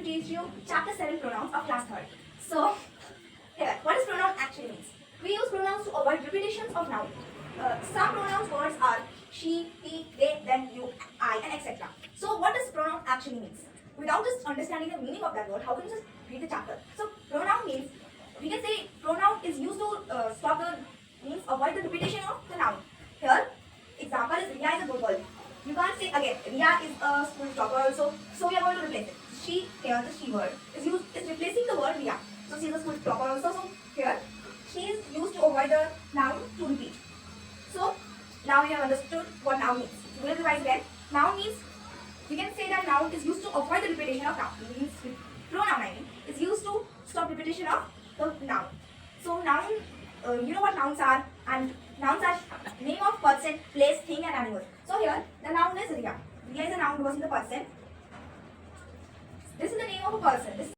to teach you chapter 7 pronouns of class 3rd. So, here, what does pronoun actually means? We use pronouns to avoid repetitions of noun. Some pronouns words are she, he, they, them, you, I, and etc. So, what does pronoun actually means? Without just understanding the meaning of that word, how can you just read the chapter? So, pronoun means, we can say pronoun is used to avoid the repetition of the noun. Here, example is Riya is a good girl. You can't say again, Riya is a school topper also, so we are going to replace it. She, here the she word is replacing the word Riya. So she is a school topper also, so here she is used to avoid the noun to repeat. So now we have understood what noun means. We will revise again. Noun means, we can say that noun is used to avoid the repetition of noun. It means pronoun is used to stop repetition of the noun. So noun, you know what nouns are, and nouns are name of person, place, thing and animal. So here the noun is Riya. Riya is a noun because in the person. This is the name of a person.